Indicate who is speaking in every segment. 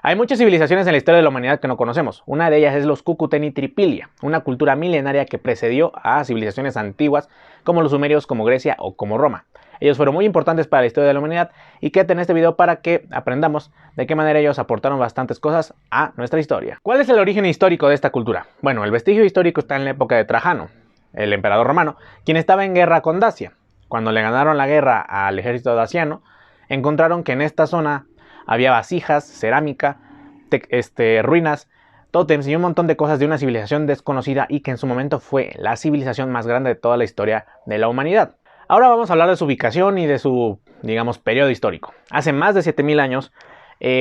Speaker 1: Hay muchas civilizaciones en la historia de la humanidad que no conocemos. Una de ellas es los Cucuteni Tripilia, una cultura milenaria que precedió a civilizaciones antiguas como los sumerios, como Grecia o como Roma. Ellos fueron muy importantes para la historia de la humanidad y quédate en este video para que aprendamos de qué manera ellos aportaron bastantes cosas a nuestra historia. ¿Cuál es el origen histórico de esta cultura? Bueno, el vestigio histórico está en la época de Trajano, el emperador romano, quien estaba en guerra con Dacia. Cuando le ganaron la guerra al ejército daciano, encontraron que en esta zona había vasijas, cerámica, ruinas, tótems y un montón de cosas de una civilización desconocida y que en su momento fue la civilización más grande de toda la historia de la humanidad. Ahora vamos a hablar de su ubicación y de su, digamos, periodo histórico. Hace más de 7000 años,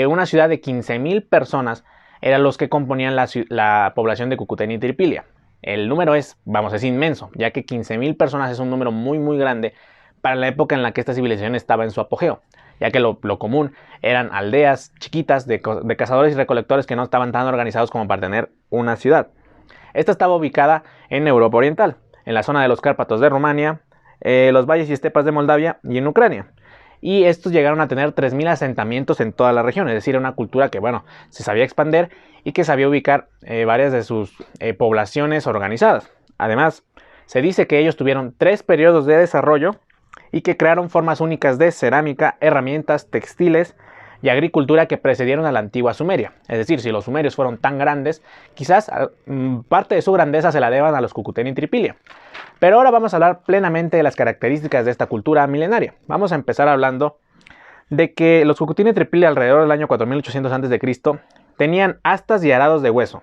Speaker 1: una ciudad de 15,000 personas eran los que componían la población de Cucuteni Tripilia. El número es inmenso, ya que 15,000 personas es un número muy grande para la época en la que esta civilización estaba en su apogeo, ya que lo común eran aldeas chiquitas de cazadores y recolectores que no estaban tan organizados como para tener una ciudad. Esta estaba ubicada en Europa Oriental, en la zona de los Cárpatos de Rumania, los valles y estepas de Moldavia y en Ucrania. Y estos llegaron a tener 3000 asentamientos en toda la región, es decir, una cultura que, se sabía expandir y que sabía ubicar varias de sus poblaciones organizadas. Además, se dice que ellos tuvieron 3 periodos de desarrollo y que crearon formas únicas de cerámica, herramientas, textiles y agricultura que precedieron a la antigua Sumeria. Es decir, si los sumerios fueron tan grandes, quizás parte de su grandeza se la deban a los Cucuteni Tripilia. Pero ahora vamos a hablar plenamente de las características de esta cultura milenaria. Vamos a empezar hablando de que los Cucuteni Tripilia alrededor del año 4800 a.C. tenían astas y arados de hueso,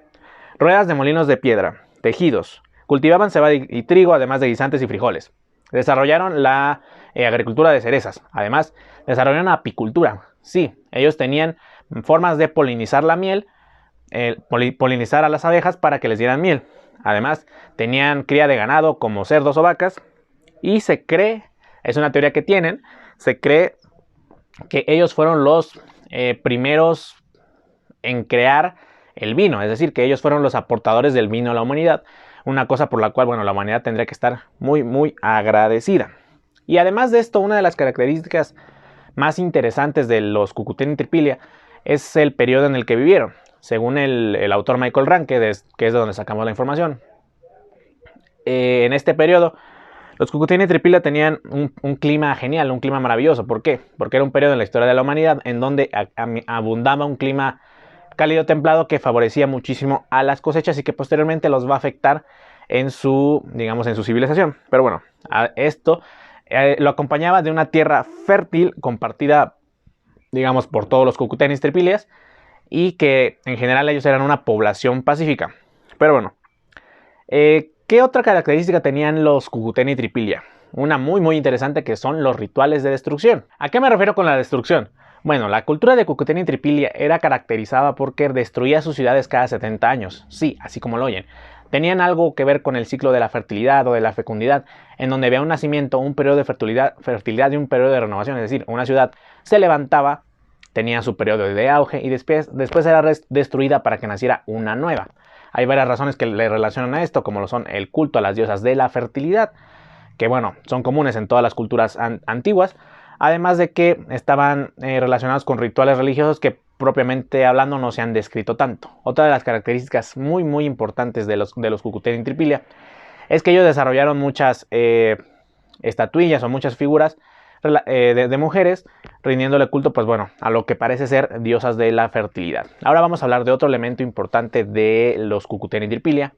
Speaker 1: ruedas de molinos de piedra, tejidos, cultivaban cebada y trigo, además de guisantes y frijoles. Desarrollaron la agricultura de cerezas. Además, desarrollaron apicultura. Sí, ellos tenían formas de polinizar la miel, polinizar a las abejas para que les dieran miel. Además, tenían cría de ganado como cerdos o vacas. Y se cree, es una teoría que tienen, se cree que ellos fueron los primeros en crear el vino. Es decir, que ellos fueron los aportadores del vino a la humanidad. Una cosa por la cual, la humanidad tendría que estar muy agradecida. Y además de esto, una de las características más interesantes de los Cucuteni Tripilia es el periodo en el que vivieron. Según el autor Michael Ranke, que es de donde sacamos la información. En este periodo, los Cucuteni Tripilia tenían un clima genial, un clima maravilloso. ¿Por qué? Porque era un periodo en la historia de la humanidad en donde abundaba un clima cálido templado que favorecía muchísimo a las cosechas y que posteriormente los va a afectar en su civilización. Pero bueno, esto lo acompañaba de una tierra fértil compartida, por todos los Cucuteni Tripilia, y que en general ellos eran una población pacífica. Pero bueno, ¿qué otra característica tenían los Cucuteni Tripilia? Una muy interesante, que son los rituales de destrucción. ¿A qué me refiero con la destrucción? Bueno, la cultura de Cucuteni Tripilia era caracterizada porque destruía sus ciudades cada 70 años. Sí, así como lo oyen. Tenían algo que ver con el ciclo de la fertilidad o de la fecundidad, en donde había un nacimiento, un periodo de fertilidad y un periodo de renovación. Es decir, una ciudad se levantaba, tenía su periodo de auge y después era destruida para que naciera una nueva. Hay varias razones que le relacionan a esto, como lo son el culto a las diosas de la fertilidad, que son comunes en todas las culturas antiguas, además de que estaban relacionados con rituales religiosos que propiamente hablando no se han descrito tanto. Otra de las características muy importantes de los Cucuteni Tripilia es que ellos desarrollaron muchas estatuillas o muchas figuras de mujeres rindiéndole culto a lo que parece ser diosas de la fertilidad. Ahora vamos a hablar de otro elemento importante de los Cucuteni Tripilia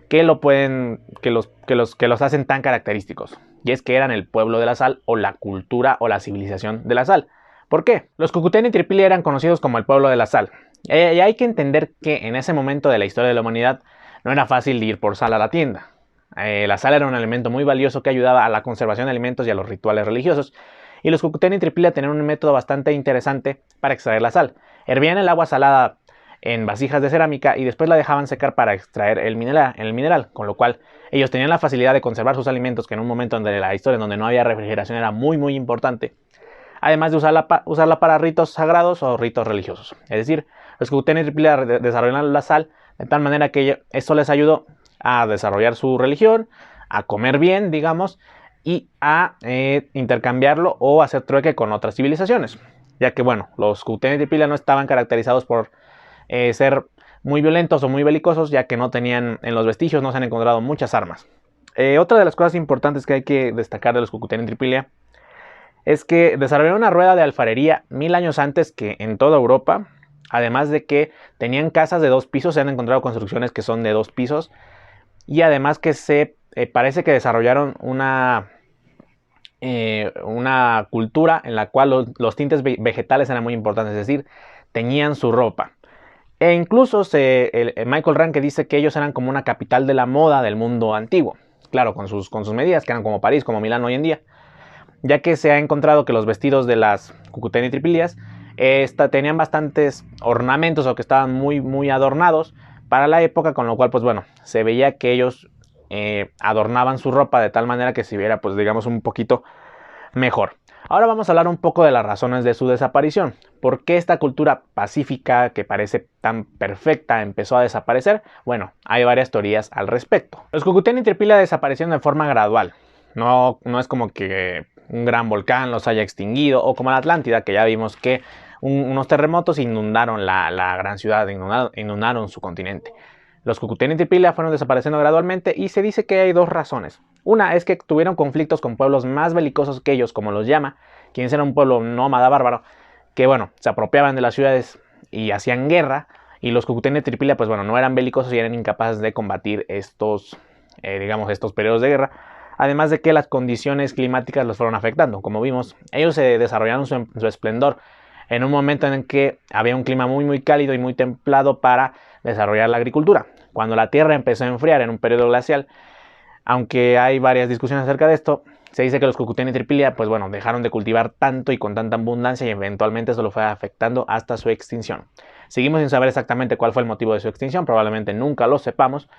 Speaker 1: que los hacen tan característicos, y es que eran el pueblo de la sal, o la cultura o la civilización de la sal. ¿Por qué? Los Cucuteni Tripilia eran conocidos como el pueblo de la sal, y hay que entender que en ese momento de la historia de la humanidad no era fácil ir por sal a la tienda. La sal era un elemento muy valioso que ayudaba a la conservación de alimentos y a los rituales religiosos, y los Cucuteni Tripilia tenían un método bastante interesante para extraer la sal. Hervían el agua salada en vasijas de cerámica y después la dejaban secar para extraer el mineral, con lo cual ellos tenían la facilidad de conservar sus alimentos, que en un momento de la historia en donde no había refrigeración era muy importante, además de usarla para ritos sagrados o ritos religiosos. Es decir, los Cucuteni Tripilia desarrollaron la sal de tal manera que eso les ayudó a desarrollar su religión, a comer bien, y a intercambiarlo o hacer trueque con otras civilizaciones. ya que bueno, los Cucuteni Tripila no estaban caracterizados por ser muy violentos o muy belicosos, ya que no tenían, en los vestigios no se han encontrado muchas armas. Otra de las cosas importantes que hay que destacar de los Cucuteni Tripila es que desarrollaron una rueda de alfarería 1000 años antes que en toda Europa, además de que tenían casas de 2 pisos, se han encontrado construcciones que son de 2 pisos, y además que se parece que desarrollaron una cultura en la cual los tintes vegetales eran muy importantes, es decir, teñían su ropa. E incluso Michael Ranke dice que ellos eran como una capital de la moda del mundo antiguo. Claro, con sus medidas, que eran como París, como Milán hoy en día. Ya que se ha encontrado que los vestidos de las Cucuteni Tripilias tenían bastantes ornamentos o que estaban muy adornados para la época, con lo cual, pues bueno, se veía que ellos adornaban su ropa de tal manera que se viera, pues digamos, un poquito mejor. Ahora vamos a hablar un poco de las razones de su desaparición. ¿Por qué esta cultura pacífica que parece tan perfecta empezó a desaparecer? Bueno, hay varias teorías al respecto. Los Cucuteni Tripila desaparecieron de forma gradual. No es como que un gran volcán los haya extinguido, o como la Atlántida, que ya vimos que unos terremotos inundaron la gran ciudad, inundaron su continente. Los Cucuteni Tripila fueron desapareciendo gradualmente y se dice que hay 2 razones. Una es que tuvieron conflictos con pueblos más belicosos que ellos, como los llama, quienes eran un pueblo nómada bárbaro, que bueno, se apropiaban de las ciudades y hacían guerra, y los Cucuteni Tripila pues bueno, no eran belicosos y eran incapaces de combatir estos periodos de guerra. Además de que las condiciones climáticas los fueron afectando. Como vimos, ellos se desarrollaron su esplendor en un momento en el que había un clima muy cálido y muy templado para desarrollar la agricultura. Cuando la Tierra empezó a enfriar en un periodo glacial, aunque hay varias discusiones acerca de esto, se dice que los Cucuteni Tripila, pues bueno, dejaron de cultivar tanto y con tanta abundancia y eventualmente eso lo fue afectando hasta su extinción. Seguimos sin saber exactamente cuál fue el motivo de su extinción, probablemente nunca lo sepamos,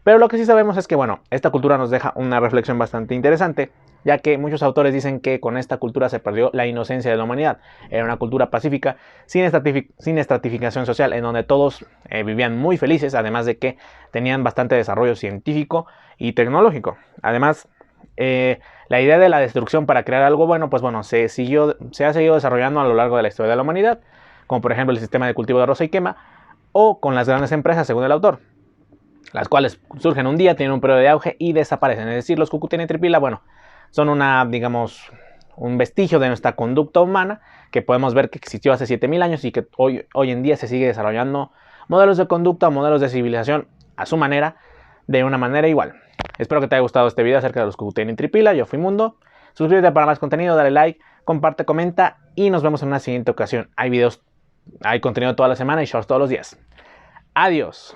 Speaker 1: pero lo que sí sabemos es que, bueno, esta cultura nos deja una reflexión bastante interesante, ya que muchos autores dicen que con esta cultura se perdió la inocencia de la humanidad. Era una cultura pacífica, sin estratificación social, en donde todos vivían muy felices, además de que tenían bastante desarrollo científico y tecnológico. Además, la idea de la destrucción para crear algo bueno, pues bueno, se ha seguido desarrollando a lo largo de la historia de la humanidad, como por ejemplo el sistema de cultivo de roza y quema, o con las grandes empresas, según el autor, las cuales surgen un día, tienen un periodo de auge y desaparecen. Es decir, los Cucuteni Tripila, bueno, son un vestigio de nuestra conducta humana que podemos ver que existió hace 7000 años y que hoy en día se sigue desarrollando modelos de conducta, modelos de civilización a su manera, de una manera igual. Espero que te haya gustado este video acerca de los Cucuteni Tripila. Yo fui Mundo. Suscríbete para más contenido, dale like, comparte, comenta y nos vemos en una siguiente ocasión. Hay contenido toda la semana y shorts todos los días. Adiós.